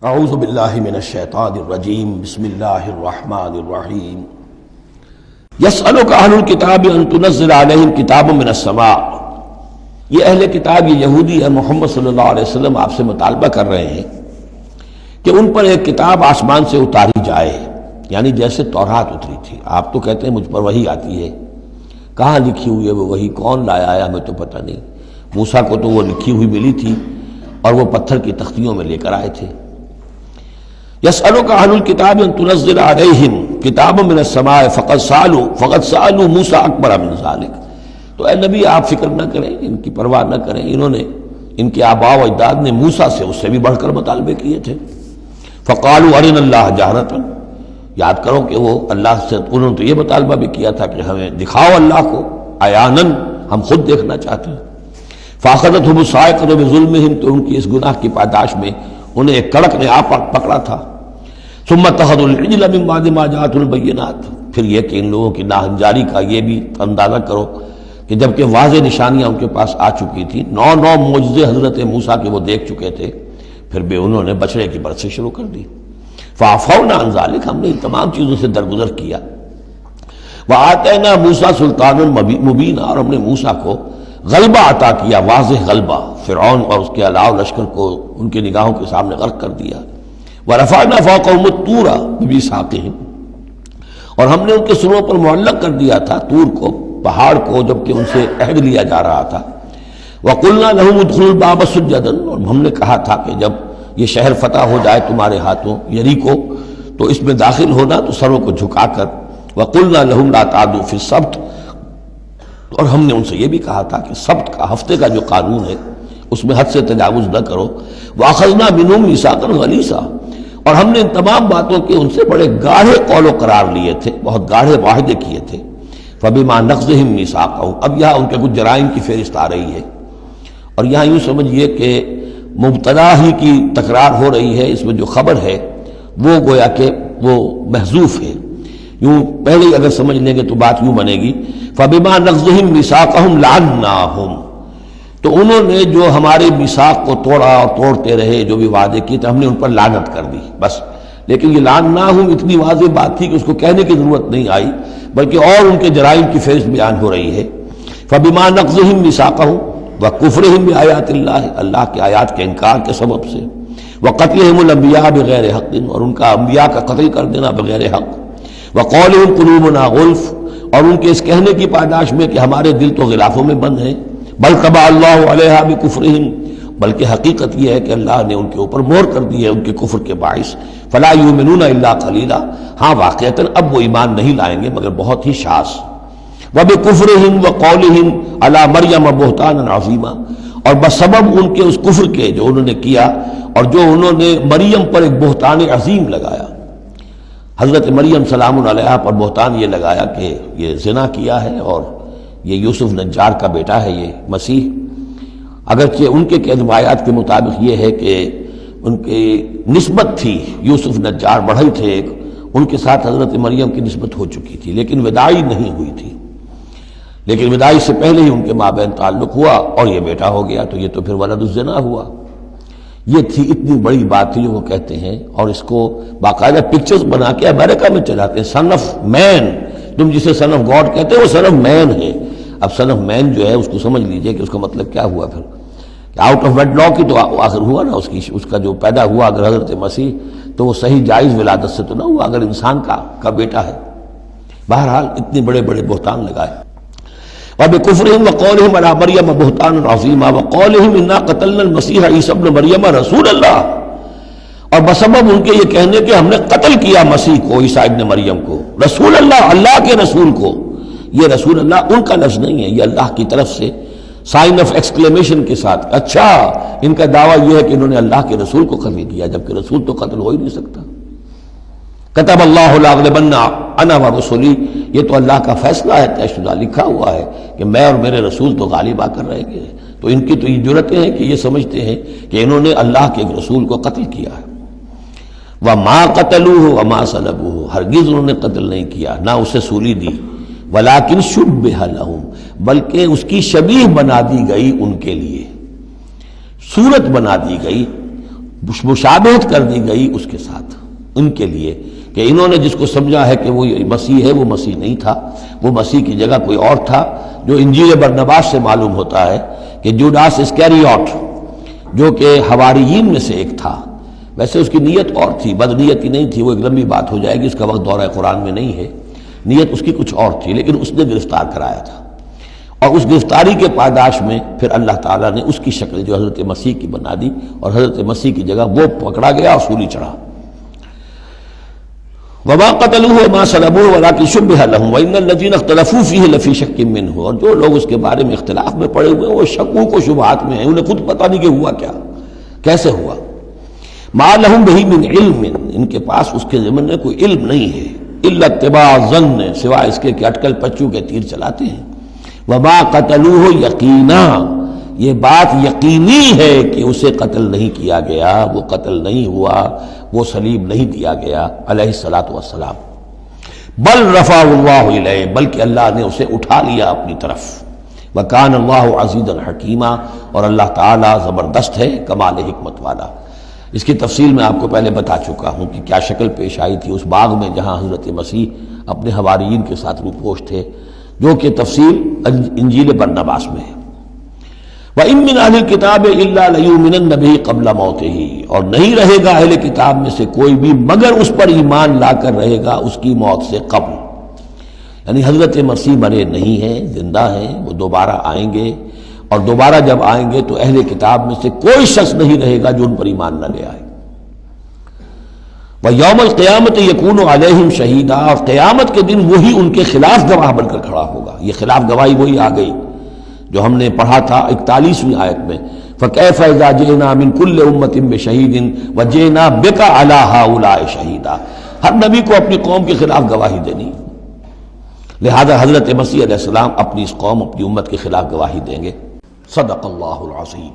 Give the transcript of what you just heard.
اعوذ باللہ من الشیطان الرجیم بسم اللہ الرحمن الرحیم یسألک اہل الکتاب ان تنزل علیہم کتاب من السماء۔ یہ اہل کتاب، یہ یہودی ہے، محمد صلی اللہ علیہ وسلم آپ سے مطالبہ کر رہے ہیں کہ ان پر ایک کتاب آسمان سے اتاری جائے، یعنی جیسے تورات اتری تھی۔ آپ تو کہتے ہیں مجھ پر وحی آتی ہے، کہاں لکھی ہوئی ہے وہ وحی؟ کون لایا ہے ہمیں تو پتہ نہیں۔ موسیٰ کو تو وہ لکھی ہوئی ملی تھی اور وہ پتھر کی تختیوں میں لے کر آئے تھے۔ یسألک اہل الکتاب ان تنزل علیہم کتاب من السماء فقد سألوا موسیٰ اکبر من ذلک۔ تو اے نبی آپ فکر نہ کریں، ان کی پرواہ نہ کریں، انہوں نے، ان کے آباء و اجداد نے موسیٰ سے اس سے بھی بڑھ کر مطالبے کیے تھے۔ فقالوا ارنا اللہ جہرۃ، یاد کرو کہ وہ اللہ سے، انہوں نے تو یہ مطالبہ بھی کیا تھا کہ ہمیں دکھاؤ اللہ کو عیاناً، ہم خود دیکھنا چاہتے ہیں۔ فاخذتهم الصاعقۃ بظلمهم، تو ان کی اس گناہ کی پاداش میں انہیں ایک کڑک نے آ پکڑا تھا۔ ثم اتخذوا العجل من بعد ما جاءتهم البینات، پھر یہ کہ ان لوگوں کی ناہنجاری کا یہ بھی اندازہ کرو کہ جبکہ واضح نشانیاں ان کے پاس آ چکی تھی، نو معجزے حضرت موسیٰ کے وہ دیکھ چکے تھے، پھر بھی انہوں نے بچڑے کی برسی شروع کر دی۔ فعفونا عن ذلک، ہم نے ان تمام چیزوں سے درگزر کیا۔ وآتینا موسیٰ سلطان مبینا، اور ہم نے موسیٰ کو غلبہ عطا کیا، واضح غلبہ، فرعون اور اس کے علاوہ لشکر کو ان کی نگاہوں کے سامنے غرق کر دیا۔ وَرَفَعْنَا فَوْقَهُمُ الطُّورَ بِمِيثَاقِهِمْ، اور ہم نے ان کے سروں پر معلق کر دیا تھا طور کو، پہاڑ کو، جبکہ ان سے عہد لیا جا رہا تھا۔ وَقُلْنَا لَهُمُ ادْخُلُوا الْبَابَ سُجَّدًا، اور ہم نے کہا تھا کہ جب یہ شہر فتح ہو جائے تمہارے ہاتھوں، یریکو، تو اس میں داخل ہونا تو سروں کو جھکا کر۔ وَقُلْنَا لَهُمْ لَا تَعْدُوا فِي السَّبْتِ، اور ہم نے ان سے یہ بھی کہا تھا کہ سبت کا، ہفتے کا جو قانون ہے اس میں حد سے تجاوز نہ کرو۔ وَأَخَذْنَا مِنْهُمْ مِيثَاقًا غَلِيظًا، اور ہم نے ان تمام باتوں کے ان سے بڑے گاڑھے قول و قرار لیے تھے، بہت گاڑھے معاہدے کیے تھے۔ فَبِمَا نَقْضِهِمْ مِيثَاقَهُمْ، اب یہاں ان کے کچھ جرائم کی فہرست آ رہی ہے، اور یہاں یوں سمجھیے کہ مبتدا ہی کی تکرار ہو رہی ہے، اس میں جو خبر ہے وہ گویا کہ وہ محذوف ہے۔ یوں پہلے اگر سمجھ لیں گے تو بات یوں بنے گی، فَبِمَا نَقْضِهِمْ مِيثَاقَهُمْ لَعَنَّاهُمْ، تو انہوں نے جو ہمارے میثاق کو توڑا اور توڑتے رہے، جو بھی وعدے کیے تھے، ہم نے ان پر لعنت کر دی بس۔ لیکن یہ لعناہم اتنی واضح بات تھی کہ اس کو کہنے کی ضرورت نہیں آئی، بلکہ اور ان کے جرائم کی فہرست بیان ہو رہی ہے۔ فَبِمَا نَقْضِهِمْ مِيثَاقَهُمْ وَكُفْرِهِمْ بِآيَاتِ اللَّهِ، اللہ کے آیات کے انکار کے سبب سے، وَقَتْلِهِمُ الْأَنبِيَاءَ بِغَيْرِ حَقٍّ، اور ان کا انبیاء کا قتل کر دینا بغیر حق۔ وَقَوْلِهِمْ قُلُوبُنَا غُلْفٌ، اور ان کے اس کہنے کی پاداش میں کہ ہمارے دل تو غلافوں میں بند ہیں۔ بل طبع اللہ علیہا بکفرہم، بلکہ حقیقت یہ ہے کہ اللہ نے ان کے اوپر مہر کر دی ہے ان کے کفر کے باعث۔ فلا یؤمنون الا قلیلا، ہاں واقعتاً اب وہ ایمان نہیں لائیں گے مگر بہت ہی شاذ۔ وبکفرہم وقولہم علی مریم بہتانا عظیما، اور بسبب ان کے اس کفر کے جو انہوں نے کیا اور جو انہوں نے مریم پر ایک بہتان عظیم لگایا، حضرت مریم سلام علیہا پر بہتان یہ لگایا کہ یہ زنا کیا ہے، اور یہ یوسف نجار کا بیٹا ہے یہ مسیح۔ اگرچہ ان کے روایات کے مطابق یہ ہے کہ ان کی نسبت تھی، یوسف نجار بڑھئی تھے ایک، ان کے ساتھ حضرت مریم کی نسبت ہو چکی تھی، لیکن وداعی نہیں ہوئی تھی۔ لیکن وداعی سے پہلے ہی ان کے مابین تعلق ہوا اور یہ بیٹا ہو گیا، تو یہ تو پھر ولد الزنا ہوا۔ یہ تھی اتنی بڑی بات تھی جو وہ کہتے ہیں، اور اس کو باقاعدہ پکچرز بنا کے امریکہ میں چلاتے ہیں۔ سن آف مین، تم جسے سن آف گاڈ کہتے ہیں وہ سن آف مین ہے۔ اب سن آف مین جو ہے اس کو سمجھ لیجئے کہ اس کا مطلب کیا ہوا پھر، آؤٹ آف ویڈ لاک ہی تو آخر ہوا نا، اس کا جو پیدا ہوا اگر حضرت مسیح، تو وہ صحیح جائز ولادت سے تو نہ ہوا، اگر انسان کا بیٹا ہے۔ بہرحال اتنے بڑے بڑے بہتان لگائے۔ وَبِكُفْرِهِمْ وَقَوْلِهِمْ عَلَىٰ مَرْيَمَ بُهْتَانًا عَظِيمًا وَقَوْلِهِمْ إِنَّا قَتَلْنَا الْمَسِيحَ عِيسَى ابْنَ مَرْيَمَ رَسُولَ اللَّهِ، اور بسبب ان کے یہ کہنے کہ ہم نے قتل کیا مسیح کو، عیسیٰ ابن مریم کو، رسول اللہ، اللہ کے رسول کو۔ یہ رسول اللہ ان کا لفظ نہیں ہے، یہ اللہ کی طرف سے سائن آف ایکسکلیمیشن کے ساتھ۔ اچھا، ان کا دعویٰ یہ ہے کہ انہوں نے اللہ کے رسول کو قتل کیا، جبکہ رسول تو قتل ہو ہی نہیں سکتا۔ کتب اللہ لاغلبن انا ورسلی، یہ تو اللہ کا فیصلہ ہے، طے شدہ لکھا ہوا ہے کہ میں اور میرے رسول تو غالب آ کر رہیں گے۔ تو ان کی تو یہ جرأتیں ہیں کہ یہ سمجھتے ہیں کہ انہوں نے اللہ کے ایک رسول کو قتل کیا ہے۔ وما قتلوہ وما صلبوہ، ہرگز انہوں نے قتل نہیں کیا، نہ اسے سولی دی۔ ولیکن شبہ لہم، بلکہ اس کی شبیہ بنا دی گئی ان کے لیے، صورت بنا دی گئی، مشابہت کر دی گئی اس کے ساتھ ان کے لیے کہ انہوں نے جس کو سمجھا ہے کہ وہ مسیح ہے، وہ مسیح نہیں تھا، وہ مسیح کی جگہ کوئی اور تھا، جو انجیل برنباس سے معلوم ہوتا ہے کہ جوڈاس اسکیریوٹ جو کہ حواریین میں سے ایک تھا، ویسے اس کی نیت اور تھی، بد نیتی نہیں تھی، وہ ایک لمبی بات ہو جائے گی، اس کا وقت دورہ قرآن میں نہیں ہے، نیت اس کی کچھ اور تھی، لیکن اس نے گرفتار کرایا تھا، اور اس گرفتاری کے پاداش میں پھر اللہ تعالیٰ نے اس کی شکل جو حضرت مسیح کی بنا دی، اور حضرت مسیح کی جگہ وہ پکڑا گیا اور سولی چڑھا۔ وما قتلوه وما صلبوه ولكن شبه لهم وان الذين اختلفوا فيه لفي شك منه، اور جو لوگ اس کے بارے میں اختلاف میں پڑے ہوئے ہیں وہ شکوک و شبہات میں ہیں، انہیں خود پتہ نہیں کہ ہوا کیا، کیسے ہوا۔ ما لهم به من علم، ان کے پاس اس کے ضمن میں کوئی علم نہیں ہے، الا اتباع الظن، سوائے اس کے کہ اٹکل پچو کے تیر چلاتے ہیں۔ وما قتلوه یقینا، یہ بات یقینی ہے کہ اسے قتل نہیں کیا گیا، وہ قتل نہیں ہوا، وہ صلیب نہیں دیا گیا علیہ الصلاۃ والسلام۔ بل رفع اللہ الیہ، بلکہ اللہ نے اسے اٹھا لیا اپنی طرف۔ وکان اللہ عزیزا حکیما، اور اللہ تعالیٰ زبردست ہے، کمال حکمت والا۔ اس کی تفصیل میں آپ کو پہلے بتا چکا ہوں کہ کیا شکل پیش آئی تھی اس باغ میں جہاں حضرت مسیح اپنے حواریین کے ساتھ روپوش تھے، جو کہ تفصیل انجیل برنباس میں ہے۔ وَإِن مِّنْ أَهْلِ الْكِتَابِ إِلَّا لَيُؤْمِنَنَّ بِهِ قَبْلَ مَوْتِهِ، اور نہیں رہے گا اہل کتاب میں سے کوئی بھی مگر اس پر ایمان لا کر رہے گا اس کی موت سے قبل، یعنی حضرت مسیح مرے نہیں ہیں، زندہ ہیں، وہ دوبارہ آئیں گے، اور دوبارہ جب آئیں گے تو اہل کتاب میں سے کوئی شخص نہیں رہے گا جو ان پر ایمان نہ لے آئے۔ وَيَوْمَ الْقِيَامَةِ يَكُونُ عَلَيْهِمْ شَهِيدًا، اور قیامت کے دن وہی ان کے خلاف گواہ بن کر کھڑا ہوگا۔ یہ خلاف گواہی وہی آ گئی جو ہم نے پڑھا تھا 41ویں آیت میں، فَكَيْفَ إِذَا جِئْنَا مِن كُلِّ أُمَّةٍ بِشَهِيدٍ وَجِئْنَا بِكَ عَلَىٰ هَٰؤُلَاءِ شَهِيدًا، ہر نبی کو اپنی قوم کے خلاف گواہی دینی، لہذا حضرت مسیح علیہ السلام اپنی اس قوم، اپنی امت کے خلاف گواہی دیں گے۔ صدق اللہ العظیم۔